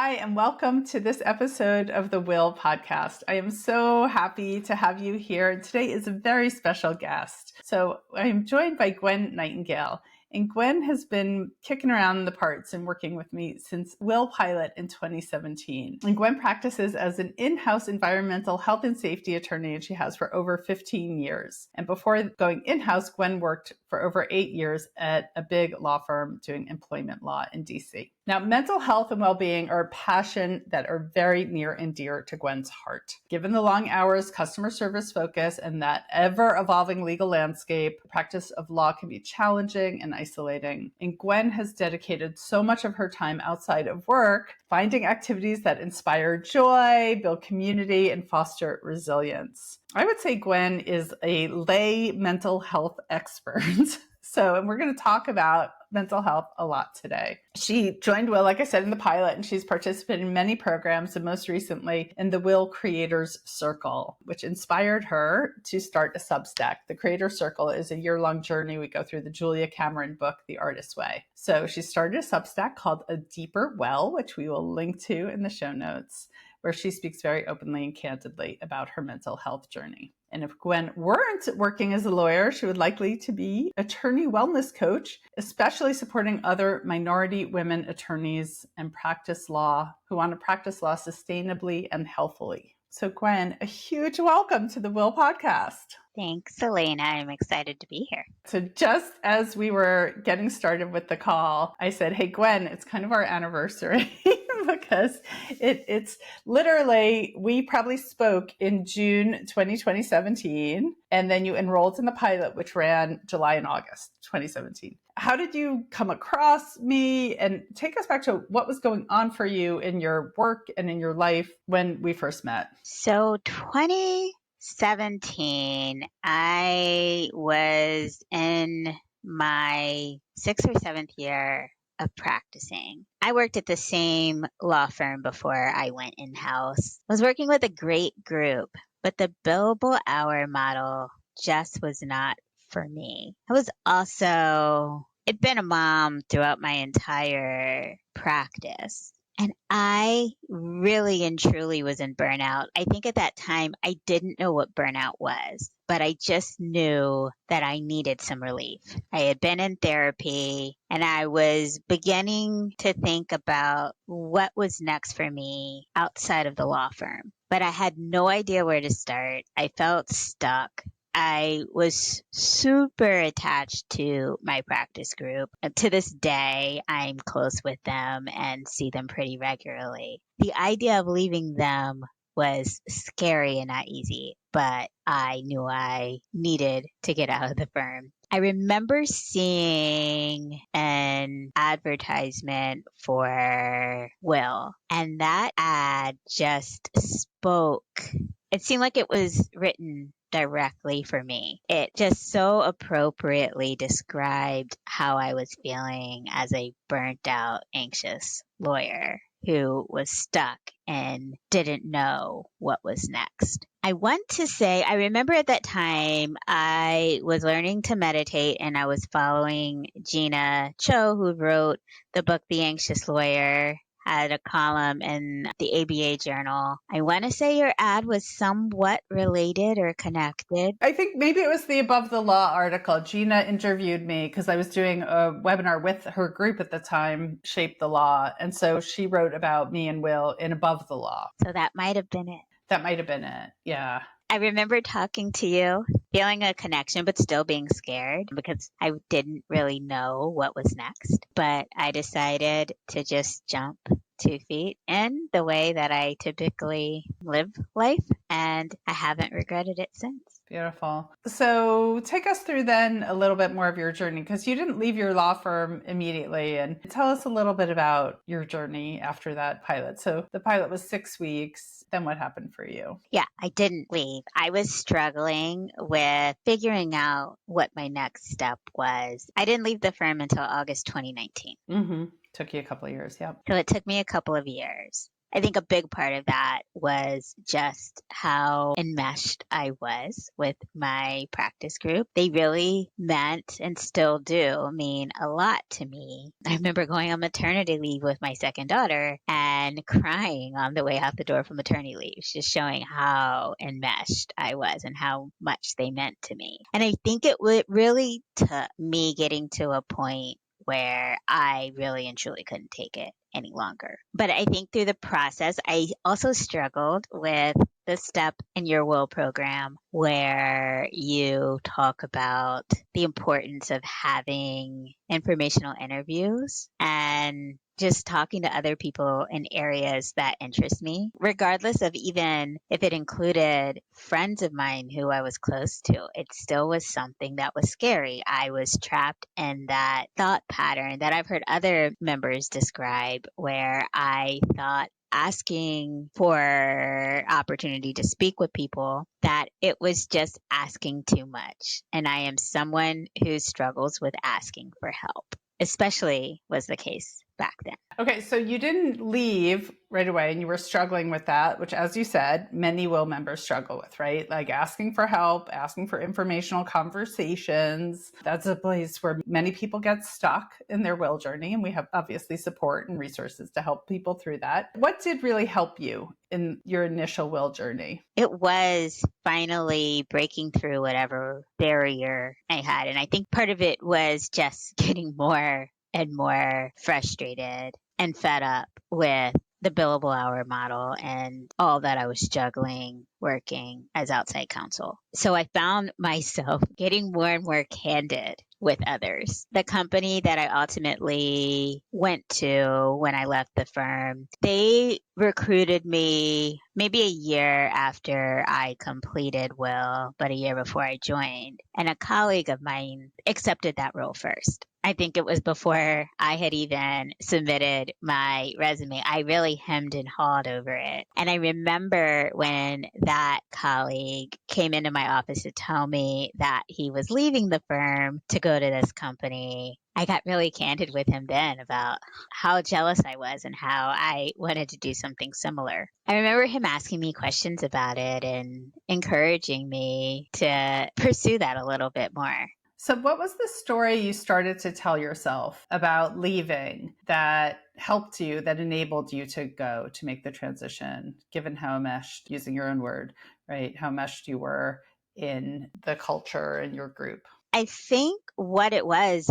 Hi, and welcome to this episode of the Will Podcast. I am so happy to have you here. Today is a very special guest. So I'm joined by Gwen Nightingale. And Gwen has been kicking around the parts and working with me since Will Pilot in 2017. And Gwen practices as an in-house environmental health and safety attorney, and she has for over 15 years. And before going in-house, Gwen worked for over 8 years at a big law firm doing employment law in DC. Now, mental health and well-being are a passion that are very near and dear to Gwen's heart. Given the long hours, customer service focus, and that ever-evolving legal landscape, the practice of law can be challenging and isolating. And Gwen has dedicated so much of her time outside of work, finding activities that inspire joy, build community, and foster resilience. I would say Gwen is a lay mental health expert. And we're going to talk about mental health a lot today. She joined Will, like I said, in the pilot, and she's participated in many programs, and most recently in the Will Creators Circle, which inspired her to start a Substack. The Creator Circle is a year-long journey. We go through the Julia Cameron book, The Artist's Way. So she started a Substack called A Deeper Well, which we will link to in the show notes, where she speaks very openly and candidly about her mental health journey. And if Gwen weren't working as a lawyer, she would likely to be attorney wellness coach, especially supporting other minority women attorneys and practice law who want to practice law sustainably and healthily. So Gwen, a huge welcome to the Will Podcast. Thanks, Elena. I'm excited to be here. So just as we were getting started with the call, I said, hey, Gwen, it's kind of our anniversary because it's literally, we probably spoke in June 2017, and then you enrolled in the pilot, which ran July and August 2017. How did you come across me? And take us back to what was going on for you in your work and in your life when we first met. So 2017, I was in my 6th or 7th year of practicing. I worked at the same law firm before I went in-house. I was working with a great group, but the billable hour model just was not for me. I was also, I'd been a mom throughout my entire practice. And I really and truly was in burnout. I think at that time, I didn't know what burnout was, but I just knew that I needed some relief. I had been in therapy and I was beginning to think about what was next for me outside of the law firm, but I had no idea where to start. I felt stuck. I was super attached to my practice group. To this day, I'm close with them and see them pretty regularly. The idea of leaving them was scary and not easy, but I knew I needed to get out of the firm. I remember seeing an advertisement for Will, and that ad just spoke. It seemed like it was written directly for me. It just so appropriately described how I was feeling as a burnt out, anxious lawyer who was stuck and didn't know what was next. I want to say, I remember at that time I was learning to meditate and I was following Gina Cho, who wrote the book, The Anxious Lawyer, had a column in the ABA journal. I want to say your ad was somewhat related or connected. I think maybe it was the Above the Law article. Gina interviewed me because I was doing a webinar with her group at the time, Shape the Law. And so she wrote about me and Will in Above the Law. So that might have been it. That might have been it. Yeah. I remember talking to you, feeling a connection, but still being scared because I didn't really know what was next. But I decided to just jump 2 feet in the way that I typically live life, and I haven't regretted it since. Beautiful. So take us through then a little bit more of your journey, because you didn't leave your law firm immediately. And tell us a little bit about your journey after that pilot. So the pilot was 6 weeks. Then what happened for you? Yeah, I didn't leave. I was struggling with figuring out what my next step was. I didn't leave the firm until August 2019. Took you a couple of years. Yep. So it took me a couple of years. I think a big part of that was just how enmeshed I was with my practice group. They really meant and still do mean a lot to me. I remember going on maternity leave with my second daughter and crying on the way out the door from maternity leave, just showing how enmeshed I was and how much they meant to me. And I think it really took me getting to a point where I really and truly couldn't take it any longer. But I think through the process, I also struggled with the step in your will program where you talk about the importance of having informational interviews and just talking to other people in areas that interest me, regardless of even if it included friends of mine who I was close to. It still was something that was scary. I was trapped in that thought pattern that I've heard other members describe, where I thought asking for opportunity to speak with people, that it was just asking too much. And I am someone who struggles with asking for help, especially was the case back then. Okay, so you didn't leave right away and you were struggling with that, which, as you said, many will members struggle with, right? Like asking for help, asking for informational conversations. That's a place where many people get stuck in their will journey. And we have obviously support and resources to help people through that. What did really help you in your initial will journey? It was finally breaking through whatever barrier I had. And I think part of it was just getting more and more frustrated and fed up with the billable hour model and all that I was juggling working as outside counsel. So I found myself getting more and more candid with others. The company that I ultimately went to when I left the firm, they recruited me maybe a year after I completed will, but a year before I joined. And a colleague of mine accepted that role first. I think it was before I had even submitted my resume. I really hemmed and hawed over it. And I remember when that colleague came into my office to tell me that he was leaving the firm to go to this company, I got really candid with him then about how jealous I was and how I wanted to do something similar. I remember him asking me questions about it and encouraging me to pursue that a little bit more. So, what was the story you started to tell yourself about leaving that helped you, that enabled you to go to make the transition, given how enmeshed, using your own word, right, how enmeshed you were in the culture and your group? I think what it was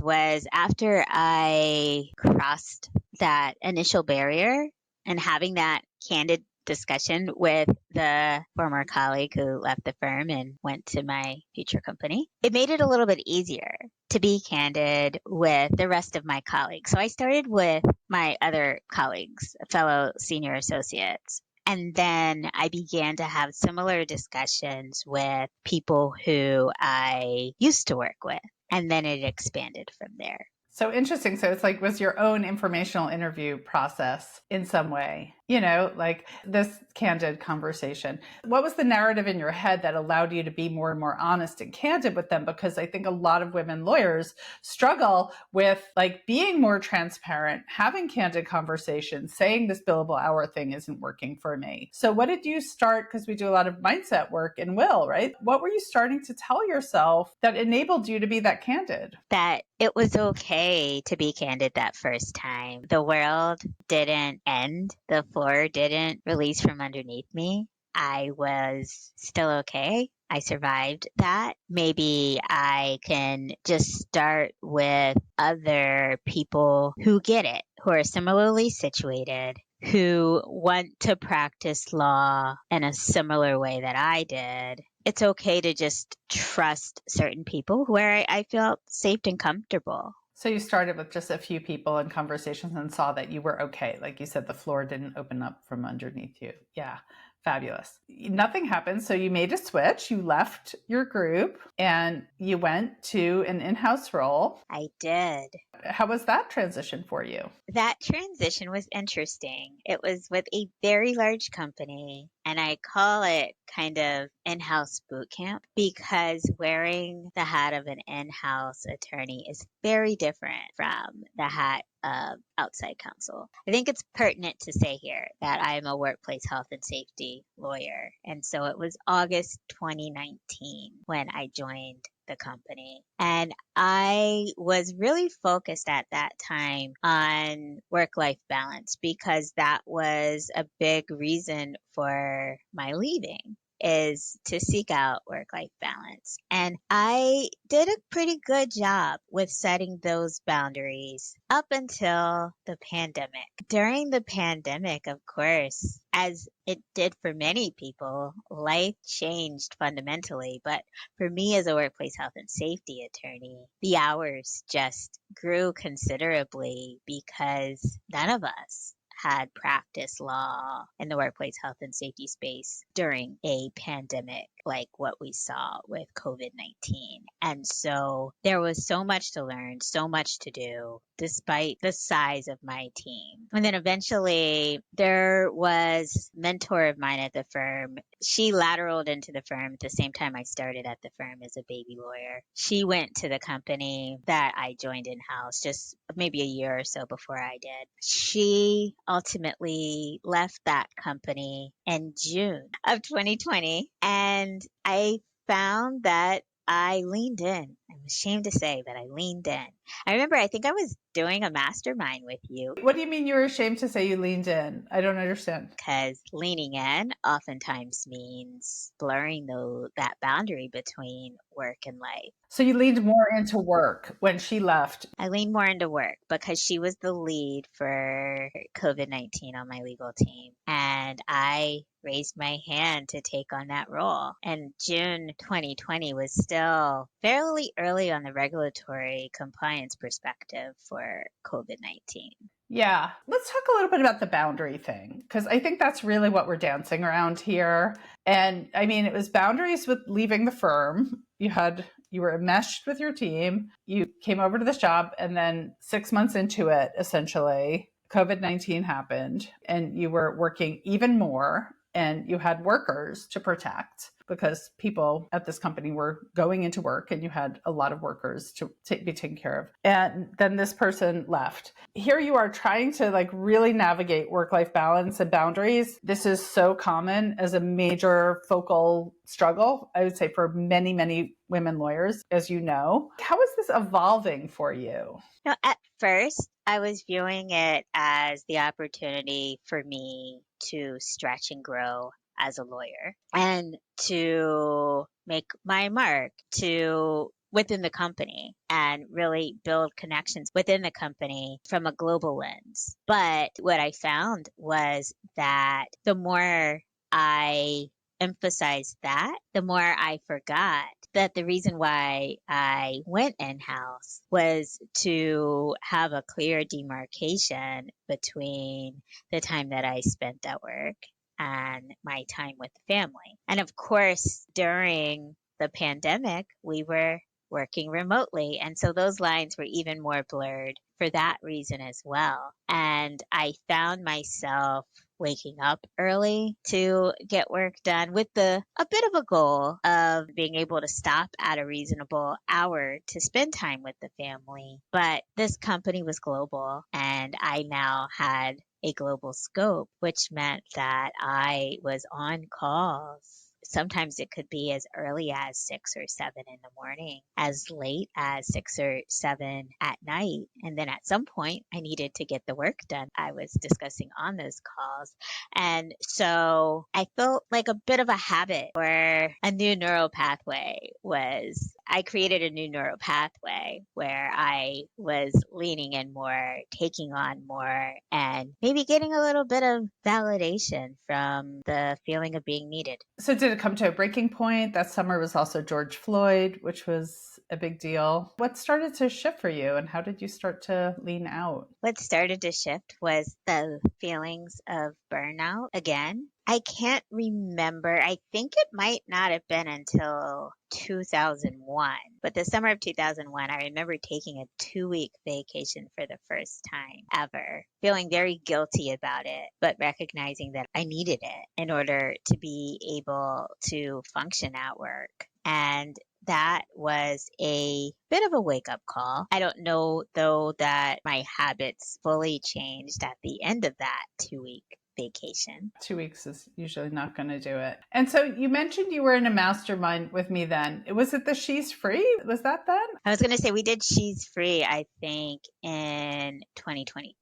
after I crossed that initial barrier and having that candid discussion with the former colleague who left the firm and went to my future company, it made it a little bit easier to be candid with the rest of my colleagues. So I started with my other colleagues, fellow senior associates. And then I began to have similar discussions with people who I used to work with. And then it expanded from there. So interesting. So it's like was your own informational interview process in some way, like this candid conversation. What was the narrative in your head that allowed you to be more and more honest and candid with them? Because I think a lot of women lawyers struggle with like being more transparent, having candid conversations, saying this billable hour thing isn't working for me. So what did you start? Because we do a lot of mindset work in will, right? What were you starting to tell yourself that enabled you to be that candid? That it was okay to be candid that first time. The world didn't end. The floor didn't release from underneath me. I was still okay. I survived that. Maybe I can just start with other people who get it, who are similarly situated, who want to practice law in a similar way that I did. It's okay to just trust certain people where I felt safe and comfortable. So you started with just a few people and conversations and saw that you were okay. Like you said, the floor didn't open up from underneath you. Yeah, fabulous. Nothing happened. So you made a switch. You left your group and you went to an in-house role. I did. How was that transition for you? That transition was interesting. It was with a very large company, and I call it kind of in-house boot camp because wearing the hat of an in-house attorney is very different from the hat of outside counsel. I think it's pertinent to say here that I am a workplace health and safety lawyer. And so it was August 2019 when I joined the company. And I was really focused at that time on work-life balance because that was a big reason for my leaving, is to seek out work-life balance. And I did a pretty good job with setting those boundaries up until the pandemic. During the pandemic, of course, as it did for many people, life changed fundamentally. But for me as a workplace health and safety attorney, the hours just grew considerably because none of us had practiced law in the workplace health and safety space during a pandemic like what we saw with COVID-19. And so there was so much to learn, so much to do, despite the size of my team. And then eventually there was a mentor of mine at the firm. She lateraled into the firm at the same time I started at the firm as a baby lawyer. She went to the company that I joined in-house just maybe a year or so before I did. She ultimately left that company in June of 2020, and I found that I leaned in. I'm ashamed to say that I leaned in. I remember, I think I was doing a mastermind with you. What do you mean you were ashamed to say you leaned in? I don't understand. Because leaning in oftentimes means blurring that boundary between work and life. So you leaned more into work when she left. I leaned more into work because she was the lead for COVID-19 on my legal team. And I raised my hand to take on that role. And June 2020 was still fairly early on the regulatory compliance perspective for COVID-19. Yeah. Let's talk a little bit about the boundary thing, because I think that's really what we're dancing around here. And I mean, it was boundaries with leaving the firm. You were enmeshed with your team. You came over to this job, and then 6 months into it, essentially, COVID-19 happened, and you were working even more, and you had workers to protect because people at this company were going into work, and you had a lot of workers to be taken care of. And then this person left. Here you are trying to like really navigate work-life balance and boundaries. This is so common as a major focal struggle, I would say, for many, many women lawyers, as you know. How is this evolving for you? Now, at first, I was viewing it as the opportunity for me to stretch and grow as a lawyer and to make my mark within the company and really build connections within the company from a global lens. But what I found was that the more I emphasized that, the more I forgot that the reason why I went in-house was to have a clear demarcation between the time that I spent at work and my time with the family. And of course, during the pandemic, we were working remotely. And so those lines were even more blurred for that reason as well. And I found myself waking up early to get work done with a bit of a goal of being able to stop at a reasonable hour to spend time with the family. But this company was global, and I now had a global scope, which meant that I was on calls. Sometimes it could be as early as 6 or 7 in the morning, as late as 6 or 7 at night. And then at some point, I needed to get the work done I was discussing on those calls. And so I felt like a bit of a habit, or a new neural pathway I created a new neural pathway where I was leaning in more, taking on more, and maybe getting a little bit of validation from the feeling of being needed. So did it come to a breaking point? That summer was also George Floyd, which was a big deal. What started to shift for you, and how did you start to lean out? What started to shift was the feelings of burnout again. I can't remember. I think it might not have been until 2001, but the summer of 2001, I remember taking a 2-week vacation for the first time ever, feeling very guilty about it, but recognizing that I needed it in order to be able to function at work. And that was a bit of a wake up call. I don't know, though, that my habits fully changed at the end of that 2-week vacation. 2 weeks is usually not going to do it. And so you mentioned you were in a mastermind with me then. Was it the She's Free? Was that then? I was going to say we did She's Free, I think, in 2022.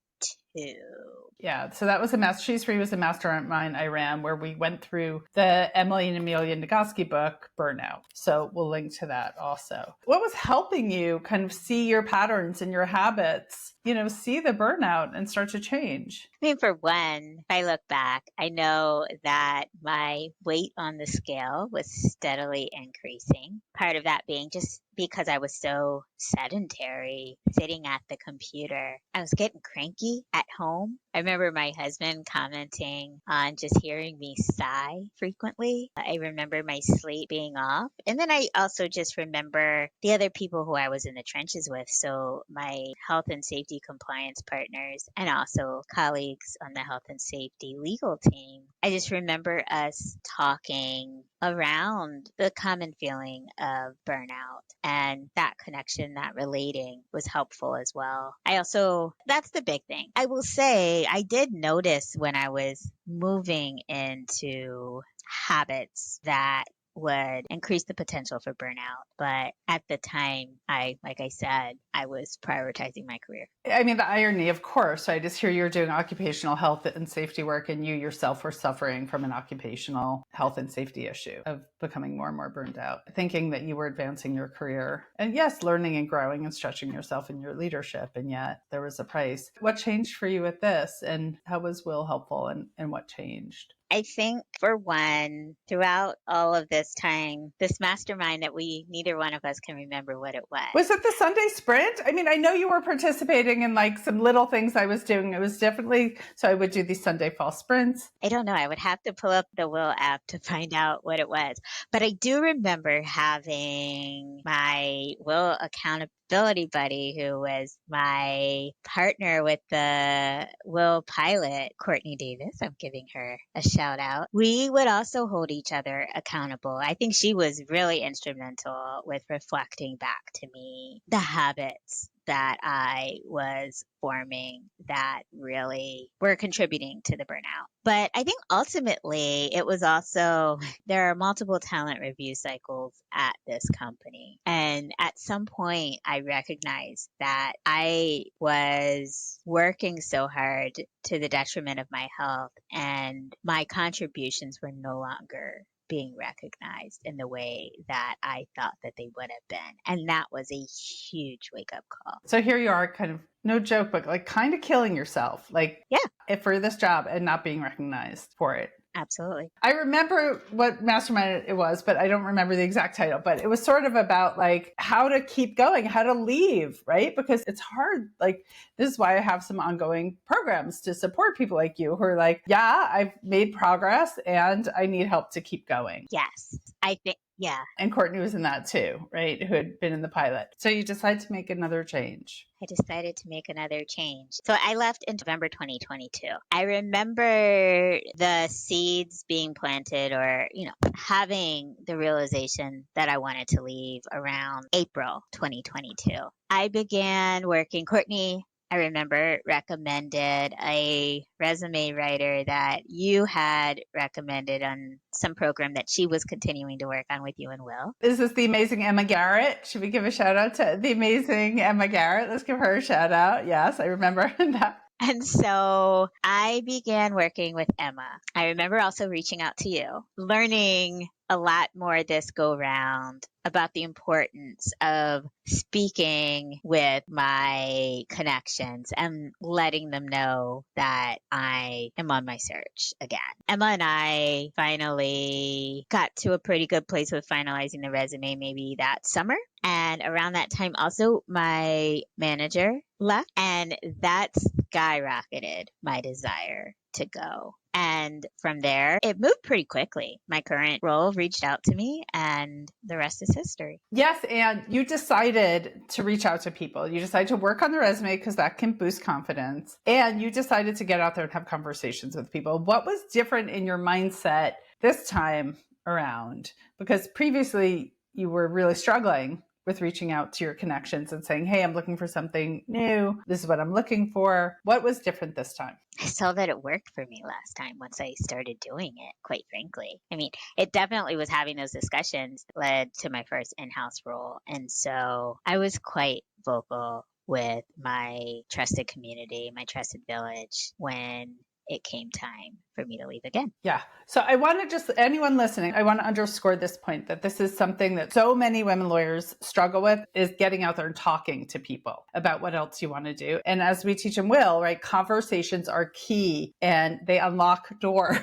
Yeah, so that was She's Free was a mastermind I ran where we went through the Emily and Amelia Nagoski book, Burnout. So we'll link to that also. What was helping you kind of see your patterns and your habits, see the burnout and start to change? I mean, for one, if I look back, I know that my weight on the scale was steadily increasing. Part of that being just because I was so sedentary sitting at the computer. I was getting cranky at home. I remember my husband commenting on just hearing me sigh frequently. I remember my sleep being off. And then I also just remember the other people who I was in the trenches with. So my health and safety compliance partners and also colleagues on the health and safety legal team. I just remember us talking around the common feeling of burnout, and that connection, that relating was helpful as well. That's the big thing. I will say I did notice when I was moving into habits that would increase the potential for burnout. But at the time, like I said, I was prioritizing my career. I mean, the irony, of course, right, is here you're doing occupational health and safety work, and you yourself were suffering from an occupational health and safety issue of becoming more and more burned out, thinking that you were advancing your career. And yes, learning and growing and stretching yourself in your leadership. And yet there was a price. What changed for you with this? And how was Will helpful, and what changed? I think, for one, throughout all of this time, this mastermind that neither one of us can remember what it was. Was it the Sunday sprint? I mean, I know you were participating in like some little things I was doing. It was definitely, so I would do these Sunday fall sprints. I don't know. I would have to pull up the Will app to find out what it was. But I do remember having my Will accountability buddy, who was my partner with the Will pilot, Courtney Davis. I'm giving her a shout out. We would also hold each other accountable. I think she was really instrumental with reflecting back to me the habits that I was forming that really were contributing to the burnout. But I think ultimately it was also, there are multiple talent review cycles at this company. And at some point I recognized that I was working so hard to the detriment of my health, and my contributions were no longer being recognized in the way that I thought that they would have been. And that was a huge wake up call. So here you are, kind of, no joke, but like kind of killing yourself, like, yeah, for this job and not being recognized for it. Absolutely. I remember what mastermind it was, but I don't remember the exact title. But it was sort of about like how to keep going, how to leave, right? Because it's hard. Like, this is why I have some ongoing programs to support people like you who are like, yeah, I've made progress and I need help to keep going. Yes, I think. Yeah. And Courtney was in that too, right? Who had been in the pilot. So you decided to make another change. I decided to make another change. So I left in November 2022. I remember the seeds being planted, or, having the realization that I wanted to leave around April 2022. I began working. Courtney, I remember, recommended a resume writer that you had recommended on some program that she was continuing to work on with you and Will. Is this the amazing Emma Garrett? Should we give a shout out to the amazing Emma Garrett? Let's give her a shout out. Yes, I remember that. And so I began working with Emma. I remember also reaching out to you, learning a lot more this go round about the importance of speaking with my connections and letting them know that I am on my search again. Emma and I finally got to a pretty good place with finalizing the resume maybe that summer. And around that time also my manager left, and that skyrocketed my desire to go. And from there, it moved pretty quickly. My current role reached out to me, and the rest is history. Yes, and you decided to reach out to people. You decided to work on the resume because that can boost confidence. And you decided to get out there and have conversations with people. What was different in your mindset this time around? Because previously you were really struggling with reaching out to your connections and saying, hey, I'm looking for something new. This is what I'm looking for. What was different this time? I saw that it worked for me last time once I started doing it, quite frankly. I mean, it definitely was having those discussions that led to my first in-house role. And so I was quite vocal with my trusted community, my trusted village, when it came time for me to leave again. Yeah. So I want to just, anyone listening, I want to underscore this point that this is something that so many women lawyers struggle with, is getting out there and talking to people about what else you want to do. And as we teach in Will, right, conversations are key and they unlock doors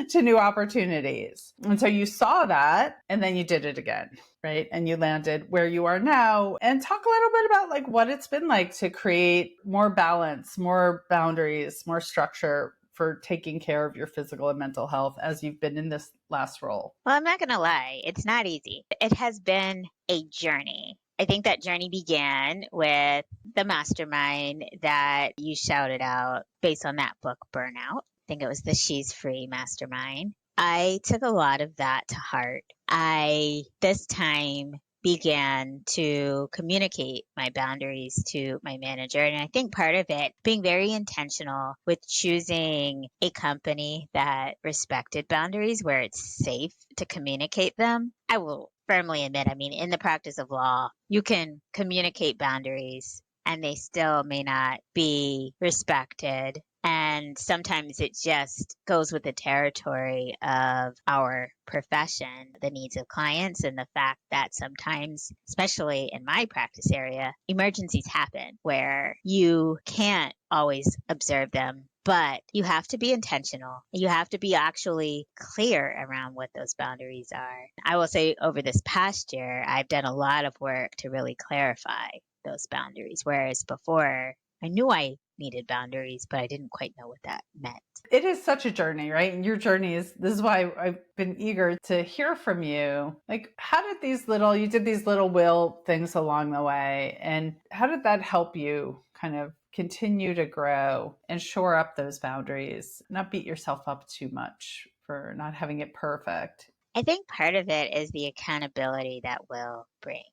to new opportunities. And so you saw that and then you did it again, right? And you landed where you are now. And talk a little bit about like what it's been like to create more balance, more boundaries, more structure for taking care of your physical and mental health as you've been in this last role. Well, I'm not going to lie, it's not easy. It has been a journey. I think that journey began with the mastermind that you shouted out based on that book, Burnout. I think it was the She's Free Mastermind. I took a lot of that to heart. I, this time, began to communicate my boundaries to my manager. And I think part of it being very intentional with choosing a company that respected boundaries where it's safe to communicate them. I will firmly admit, I mean, in the practice of law, you can communicate boundaries and they still may not be respected. And sometimes it just goes with the territory of our profession, the needs of clients, and the fact that sometimes, especially in my practice area, emergencies happen where you can't always observe them. But you have to be intentional. You have to be actually clear around what those boundaries are. I will say over this past year, I've done a lot of work to really clarify those boundaries. Whereas before, I knew I needed boundaries, but I didn't quite know what that meant. It is such a journey, right? And your journey is, this is why I've been eager to hear from you. Like, how did you did these little will things along the way, and how did that help you kind of continue to grow and shore up those boundaries, not beat yourself up too much for not having it perfect? I think part of it is the accountability that will brings.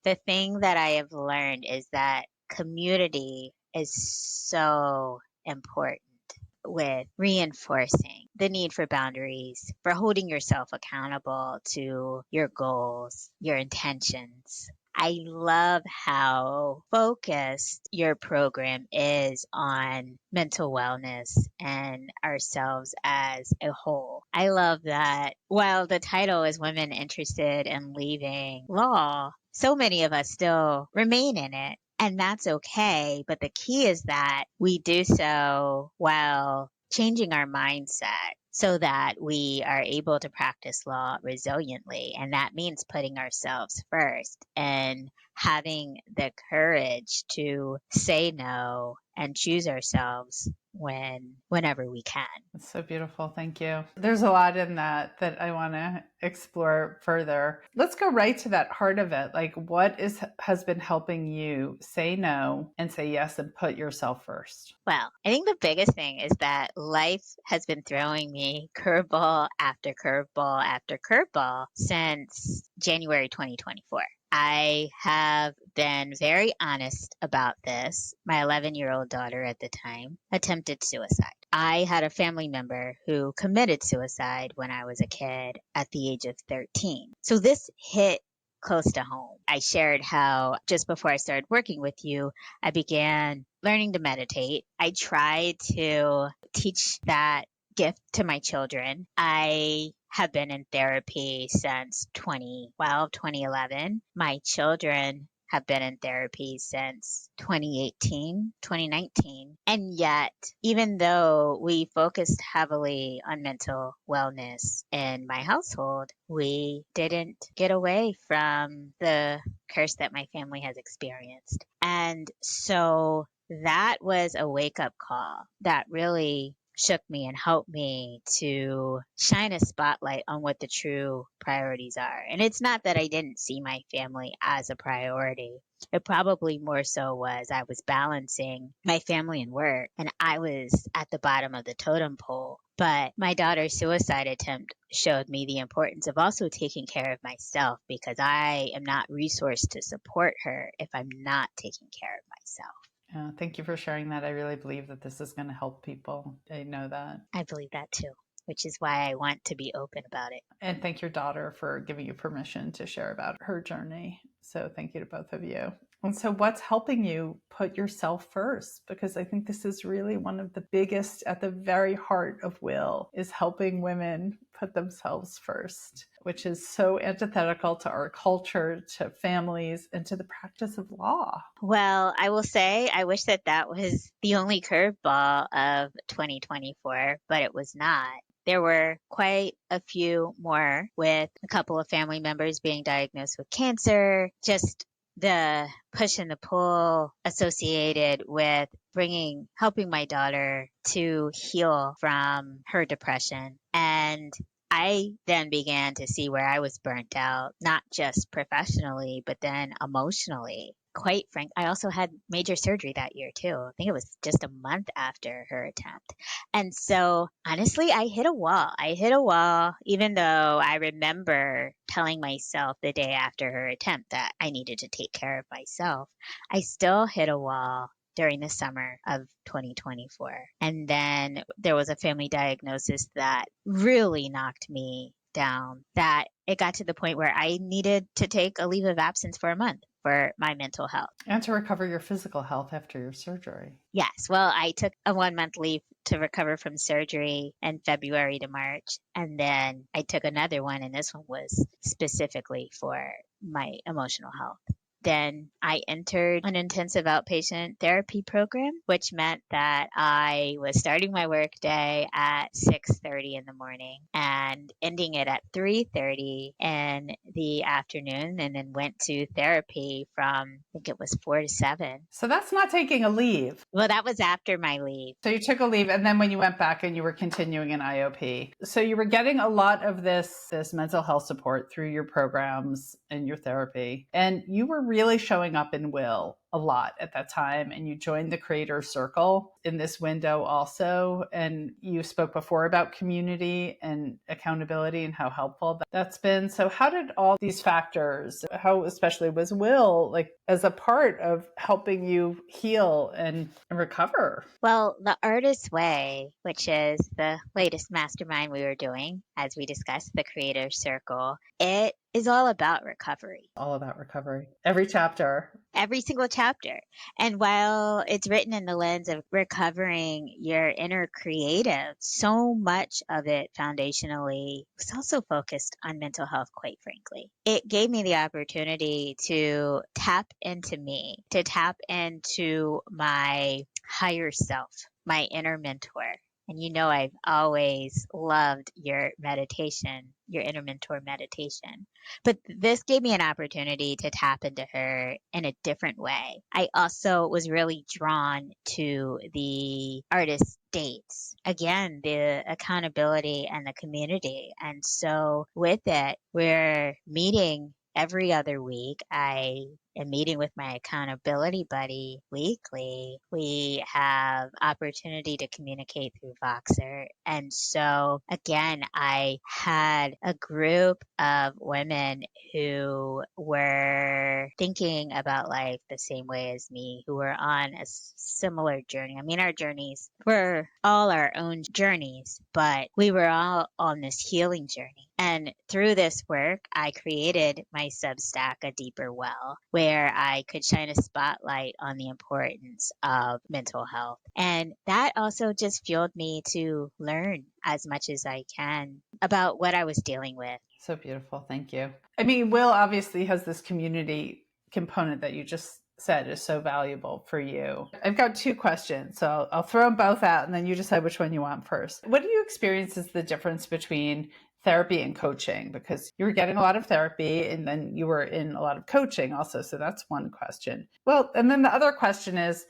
The thing that I have learned is that community is so important with reinforcing the need for boundaries, for holding yourself accountable to your goals, your intentions. I love how focused your program is on mental wellness and ourselves as a whole. I love that while the title is Women Interested in Leaving Law, so many of us still remain in it. And that's okay. But the key is that we do so while changing our mindset so that we are able to practice law resiliently. And that means putting ourselves first and having the courage to say no and choose ourselves whenever we can. That's so beautiful. Thank you. There's a lot in that I want to explore further. Let's go right to that heart of it. Like, what has been helping you say no and say yes and put yourself first? Well, I think the biggest thing is that life has been throwing me curveball after curveball after curveball since January 2024. I have been very honest about this. My 11-year-old daughter at the time attempted suicide. I had a family member who committed suicide when I was a kid at the age of 13. So this hit close to home. I shared how just before I started working with you, I began learning to meditate. I tried to teach that gift to my children. I have been in therapy since 2012, 2011. My children have been in therapy since 2018, 2019. And yet, even though we focused heavily on mental wellness in my household, we didn't get away from the curse that my family has experienced. And so that was a wake up call that really shook me and helped me to shine a spotlight on what the true priorities are. And it's not that I didn't see my family as a priority. It probably more so was I was balancing my family and work, and I was at the bottom of the totem pole. But my daughter's suicide attempt showed me the importance of also taking care of myself, because I am not resourced to support her if I'm not taking care of myself. Thank you for sharing that. I really believe that this is going to help people. I know that. I believe that too, which is why I want to be open about it. And thank your daughter for giving you permission to share about her journey. So thank you to both of you. And so what's helping you put yourself first? Because I think this is really one of the biggest, at the very heart of Will, is helping women put themselves first, which is so antithetical to our culture, to families, and to the practice of law. Well, I will say I wish that that was the only curveball of 2024, but it was not. There were quite a few more, with a couple of family members being diagnosed with cancer, just the push and the pull associated with helping my daughter to heal from her depression. And I then began to see where I was burnt out, not just professionally, but then emotionally. Quite frank, I also had major surgery that year too. I think it was just a month after her attempt. And so honestly, I hit a wall. I hit a wall, even though I remember telling myself the day after her attempt that I needed to take care of myself. I still hit a wall during the summer of 2024. And then there was a family diagnosis that really knocked me down, that it got to the point where I needed to take a leave of absence for a month for my mental health. And to recover your physical health after your surgery. Yes. Well, I took a 1 month leave to recover from surgery in February to March. And then I took another one, and this one was specifically for my emotional health. Then I entered an intensive outpatient therapy program, which meant that I was starting my work day at 6:30 in the morning and ending it at 3:30 in the afternoon, and then went to therapy from, I think it was 4 to 7. So that's not taking a leave. Well, that was after my leave. So you took a leave, and then when you went back and you were continuing in IOP. So you were getting a lot of this mental health support through your programs and your therapy. And you were really showing up in Will a lot at that time. And you joined the Creator Circle in this window also. And you spoke before about community and accountability and how helpful that's been. So how did all these factors, how especially was Will, like as a part of helping you heal and recover? Well, the Artist's Way, which is the latest mastermind we were doing, as we discussed, the Creator Circle, it is all about recovery. All about recovery. Every chapter. Every single chapter. And while it's written in the lens of recovering your inner creative, so much of it foundationally was also focused on mental health, quite frankly. It gave me the opportunity to tap into me, to tap into my higher self, my inner mentor. And you know, I've always loved your meditation, your inner mentor meditation. But this gave me an opportunity to tap into her in a different way. I also was really drawn to the artist dates. Again, the accountability and the community. And so with it, we're meeting every other week. I am meeting with my accountability buddy weekly. We have opportunity to communicate through Voxer. And so again, I had a group of women who were thinking about life the same way as me, who were on a similar journey. I mean, our journeys were all our own journeys, but we were all on this healing journey. And through this work, I created my Substack, A Deeper Well, where I could shine a spotlight on the importance of mental health. And that also just fueled me to learn as much as I can about what I was dealing with. So beautiful. Thank you. I mean, Will obviously has this community component that you just said is so valuable for you. I've got two questions, so I'll throw them both out and then you decide which one you want first. What do you experience as the difference between therapy and coaching, because you were getting a lot of therapy and then you were in a lot of coaching also. So that's one question. Well, and then the other question is,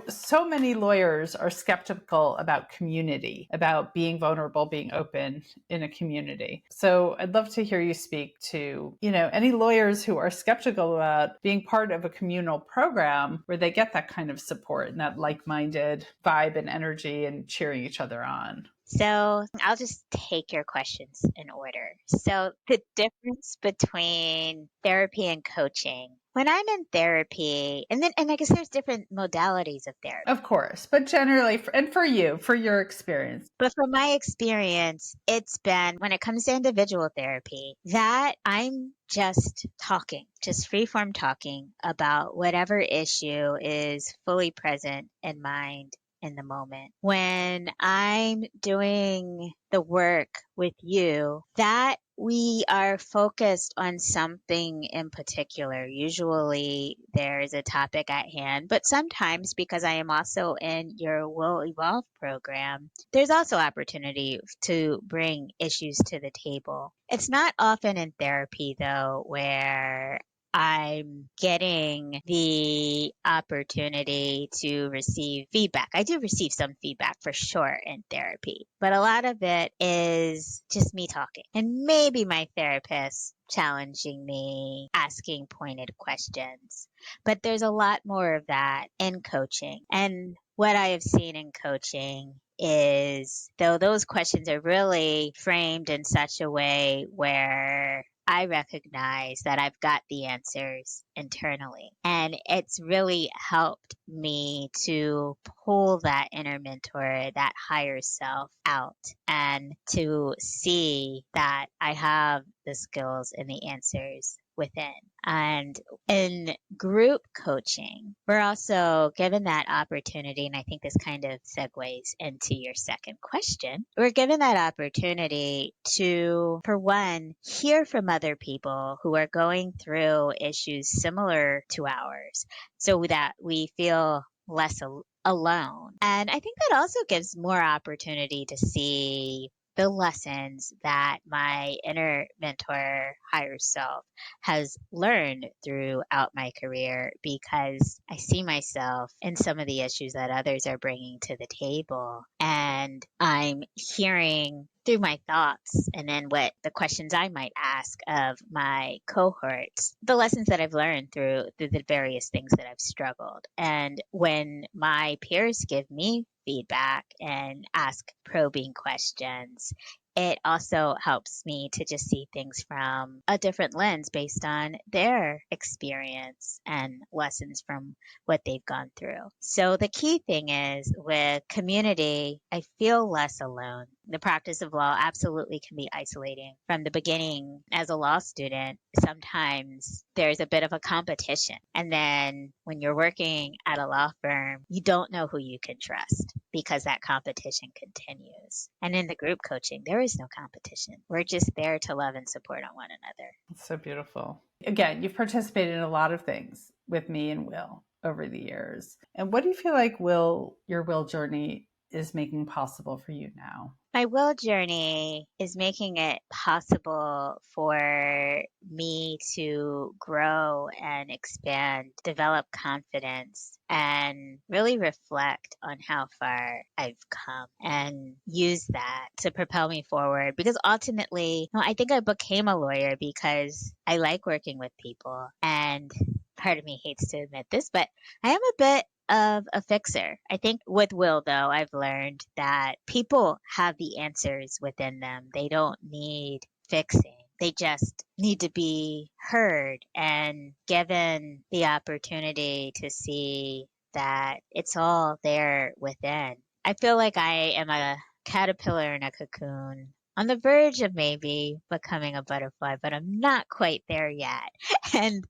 so many lawyers are skeptical about community, about being vulnerable, being open in a community. So I'd love to hear you speak to, any lawyers who are skeptical about being part of a communal program where they get that kind of support and that like-minded vibe and energy and cheering each other on. So I'll just take your questions in order. So the difference between therapy and coaching. When I'm in therapy, and I guess there's different modalities of therapy. Of course, but generally, and for you, for your experience. But from my experience, it's been when it comes to individual therapy that I'm just talking, just freeform talking about whatever issue is fully present in mind in the moment. When I'm doing the work with you, that we are focused on something in particular. Usually there's a topic at hand, but sometimes because I am also in your Will Evolve program, there's also opportunity to bring issues to the table. It's not often in therapy though, where I'm getting the opportunity to receive feedback. I do receive some feedback for sure in therapy, but a lot of it is just me talking and maybe my therapist challenging me, asking pointed questions. But there's a lot more of that in coaching. And what I have seen in coaching is, though those questions are really framed in such a way where I recognize that I've got the answers internally. And it's really helped me to pull that inner mentor, that higher self out, and to see that I have the skills and the answers within. And in group coaching, we're also given that opportunity, and I think this kind of segues into your second question. We're given that opportunity to, for one, hear from other people who are going through issues similar to ours so that we feel less alone. And I think that also gives more opportunity to see the lessons that my inner mentor, higher self, has learned throughout my career, because I see myself in some of the issues that others are bringing to the table. And I'm hearing through my thoughts and then what the questions I might ask of my cohorts, the lessons that I've learned through the various things that I've struggled. And when my peers give me feedback and ask probing questions, it also helps me to just see things from a different lens based on their experience and lessons from what they've gone through. So the key thing is, with community, I feel less alone. The practice of law absolutely can be isolating. From the beginning, as a law student, sometimes there's a bit of a competition. And then when you're working at a law firm, you don't know who you can trust because that competition continues. And in the group coaching, there is no competition. We're just there to love and support on one another. It's so beautiful. Again, you've participated in a lot of things with me and Will over the years. And what do you feel like your Will journey is making possible for you now? My will journey is making it possible for me to grow and expand, develop confidence, and really reflect on how far I've come and use that to propel me forward. Because ultimately, I think I became a lawyer because I like working with people. And part of me hates to admit this, but I am a bit of a fixer. I think with Will, though, I've learned that people have the answers within them. They don't need fixing. They just need to be heard and given the opportunity to see that it's all there within. I feel like I am a caterpillar in a cocoon, on the verge of maybe becoming a butterfly, but I'm not quite there yet. And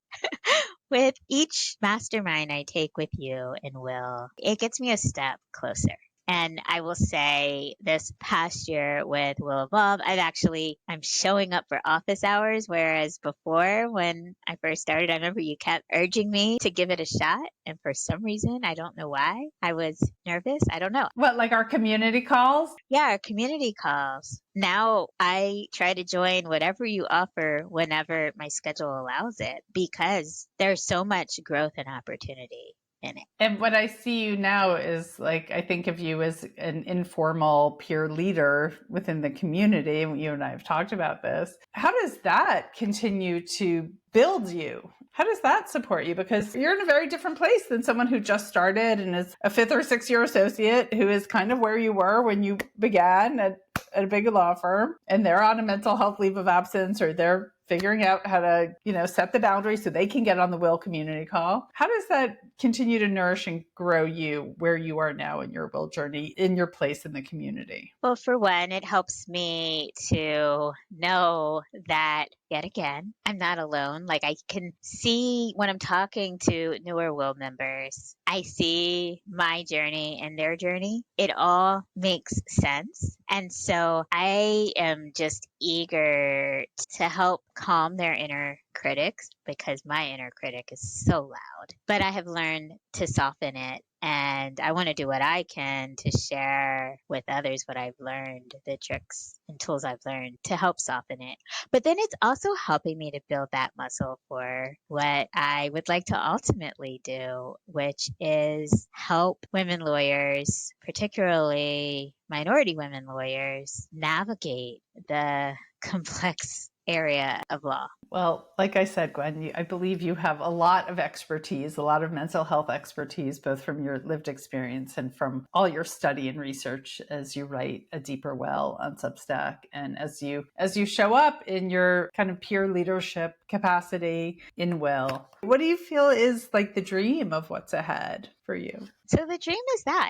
with each mastermind I take with you and Will, it gets me a step closer. And I will say this past year with Will Evolve, I'm showing up for office hours, whereas before when I first started, I remember you kept urging me to give it a shot. And for some reason, I don't know why, I was nervous. I don't know. What, like our community calls? Yeah, our community calls. Now I try to join whatever you offer whenever my schedule allows it because there's so much growth and opportunity in it. And what I see you now is like, I think of you as an informal peer leader within the community. And you and I have talked about this. How does that continue to build you? How does that support you? Because you're in a very different place than someone who just started and is a 5th or 6th year associate who is kind of where you were when you began at a big law firm, and they're on a mental health leave of absence, or they're figuring out how to, set the boundaries so they can get on the Will community call. How does that continue to nourish and grow you where you are now in your Will journey, in your place in the community? Well, for one, it helps me to know that yet again, I'm not alone. Like I can see when I'm talking to newer Will members, I see my journey and their journey. It all makes sense. And so I am just eager to help calm their inner critics because my inner critic is so loud. But I have learned to soften it. And I want to do what I can to share with others what I've learned, the tricks and tools I've learned to help soften it. But then it's also helping me to build that muscle for what I would like to ultimately do, which is help women lawyers, particularly minority women lawyers, navigate the complex area of law. Well, like I said, Gwen, I believe you have a lot of expertise, a lot of mental health expertise, both from your lived experience and from all your study and research as you write A Deeper Well on Substack. And as you show up in your kind of peer leadership capacity in Will, what do you feel is like the dream of what's ahead for you? So the dream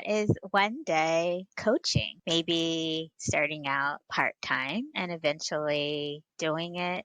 is one day coaching, maybe starting out part-time and eventually doing it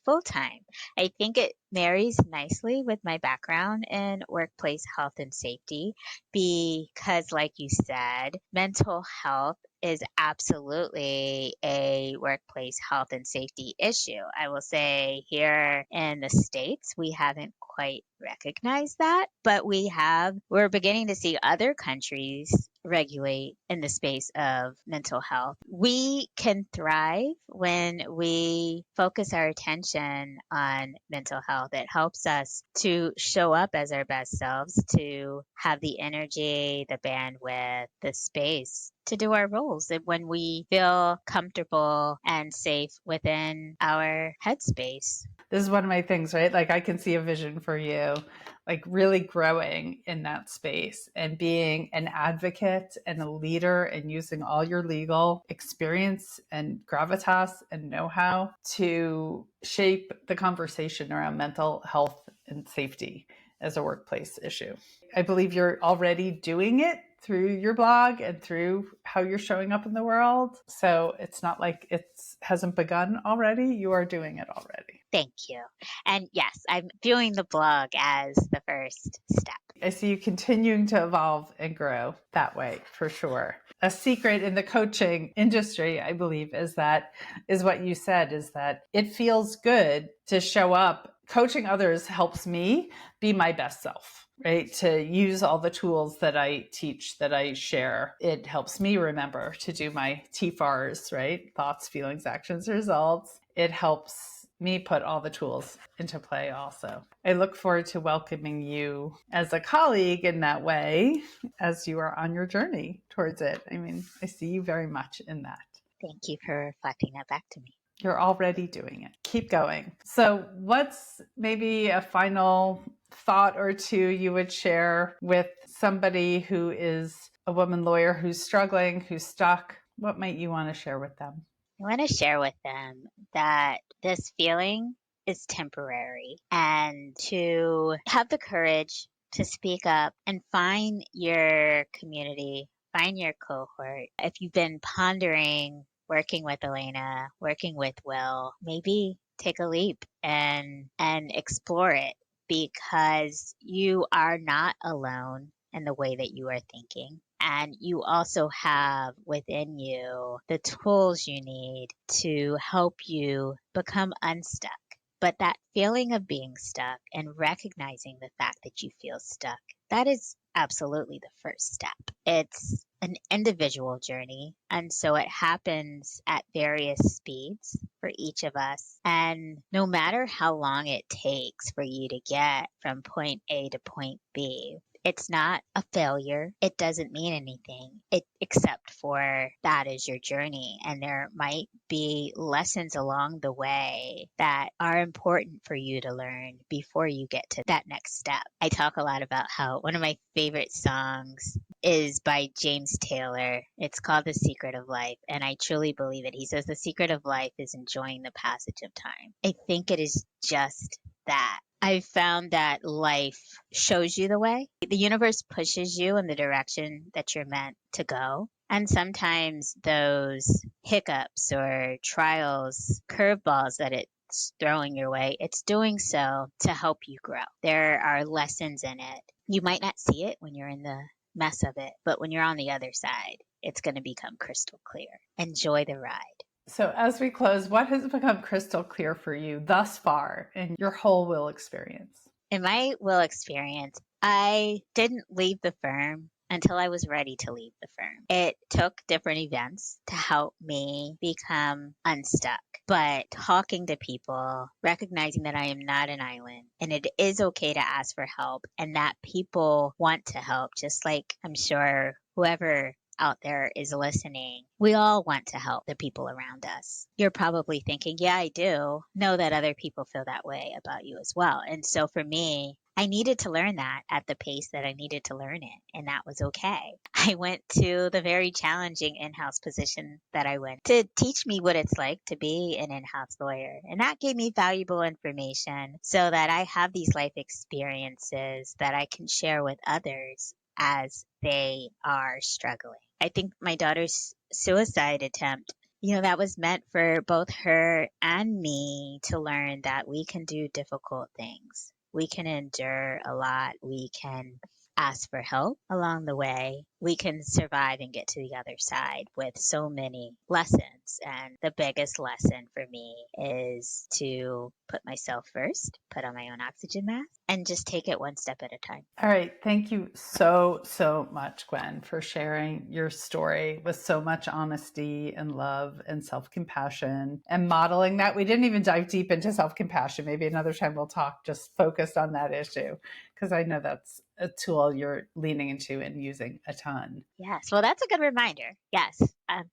full-time. I think it marries nicely with my background in workplace health and safety because, like you said, mental health is absolutely a workplace health and safety issue. I will say here in the States, we haven't quite recognized that, but we're beginning to see other countries regulate in the space of mental health. We can thrive when we focus our attention on mental health. It helps us to show up as our best selves, to have the energy, the bandwidth, the space to do our roles when we feel comfortable and safe within our headspace. This is one of my things, right? Like I can see a vision for you, like really growing in that space and being an advocate and a leader and using all your legal experience and gravitas and know-how to shape the conversation around mental health and safety as a workplace issue. I believe you're already doing it through your blog and through how you're showing up in the world. So it's not like it hasn't begun already. You are doing it already. Thank you. And yes, I'm viewing the blog as the first step. I see you continuing to evolve and grow that way for sure. A secret in the coaching industry, I believe, is what you said, is that it feels good to show up. Coaching others helps me be my best self, right? To use all the tools that I teach, that I share. It helps me remember to do my TFARs, right? Thoughts, feelings, actions, results. It helps me put all the tools into play also. I look forward to welcoming you as a colleague in that way as you are on your journey towards it. I mean, I see you very much in that. Thank you for reflecting that back to me. You're already doing it. Keep going. So what's maybe a final thought or two you would share with somebody who is a woman lawyer who's struggling, who's stuck? What might you want to share with them? I want to share with them that this feeling is temporary and to have the courage to speak up and find your community, find your cohort. If you've been pondering working with Elena, working with Will, maybe take a leap and explore it because you are not alone. and the way that you are thinking. And you also have within you the tools you need to help you become unstuck. But that feeling of being stuck and recognizing the fact that you feel stuck, that is absolutely the first step. It's an individual journey. And so it happens at various speeds for each of us. And no matter how long it takes for you to get from point A to point B, it's not a failure. It doesn't mean anything except for that is your journey. And there might be lessons along the way that are important for you to learn before you get to that next step. I talk a lot about how one of my favorite songs is by James Taylor. It's called The Secret of Life. And I truly believe it. He says the secret of life is enjoying the passage of time. I think it is just that. I've found that life shows you the way. The universe pushes you in the direction that you're meant to go. And sometimes those hiccups or trials, curveballs that it's throwing your way, it's doing so to help you grow. There are lessons in it. You might not see it when you're in the mess of it, but when you're on the other side, it's going to become crystal clear. Enjoy the ride. So, as we close, what has become crystal clear for you thus far in your whole will experience? In my will experience, I didn't leave the firm until I was ready to leave the firm. It took different events to help me become unstuck. But talking to people, recognizing that I am not an island and it is okay to ask for help and that people want to help, just like I'm sure whoever out there is listening, we all want to help the people around us. You're probably thinking, yeah, I do. Know that other people feel that way about you as well. And so for me, I needed to learn that at the pace that I needed to learn it, and that was okay. I went to the very challenging in-house position that I went to teach me what it's like to be an in-house lawyer. And that gave me valuable information so that I have these life experiences that I can share with others as they are struggling. I think my daughter's suicide attempt, that was meant for both her and me to learn that we can do difficult things. We can endure a lot. We can ask for help along the way. We can survive and get to the other side with so many lessons. And the biggest lesson for me is to put myself first, put on my own oxygen mask, and just take it one step at a time. All right. Thank you so much, Gwen, for sharing your story with so much honesty and love and self-compassion and modeling that. We didn't even dive deep into self-compassion. Maybe another time we'll talk just focused on that issue, because I know that's a tool you're leaning into and using a ton. Yes. Well, that's a good reminder. Yes.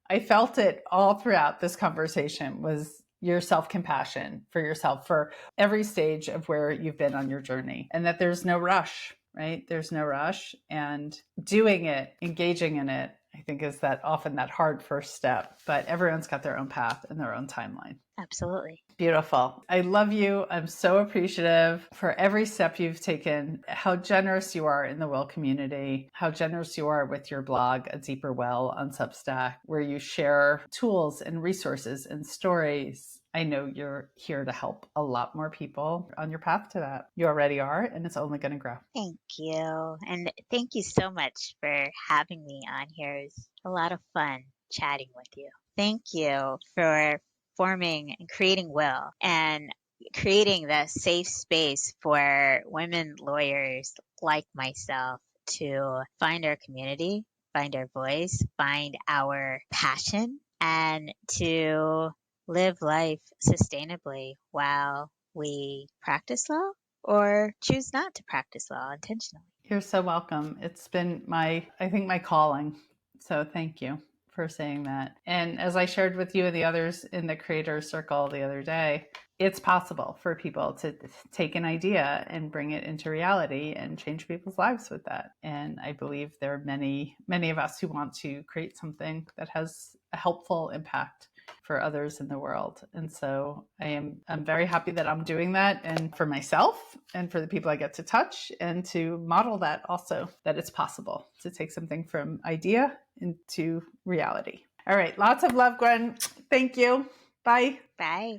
I felt it all throughout this conversation was your self-compassion for yourself for every stage of where you've been on your journey, and that there's no rush, right? There's no rush, and doing it, engaging in it, I think is that often that hard first step, but everyone's got their own path and their own timeline. Absolutely. Beautiful. I love you. I'm so appreciative for every step you've taken, how generous you are in the Well community, how generous you are with your blog, A Deeper Well on Substack, where you share tools and resources and stories. I know you're here to help a lot more people on your path to that. You already are, and it's only going to grow. Thank you. And thank you so much for having me on here. It's a lot of fun chatting with you. Thank you for forming and creating Will and creating the safe space for women lawyers like myself to find our community, find our voice, find our passion, and to live life sustainably while we practice law or choose not to practice law intentionally. You're so welcome. It's been I think my calling. So thank you for saying that. And as I shared with you and the others in the creator circle the other day, it's possible for people to take an idea and bring it into reality and change people's lives with that. And I believe there are many, many of us who want to create something that has a helpful impact for others in the world. And so I'm very happy that I'm doing that, and for myself and for the people I get to touch, and to model that also, that it's possible to take something from idea into reality. All right. Lots of love, Gwen. Thank you. Bye. Bye.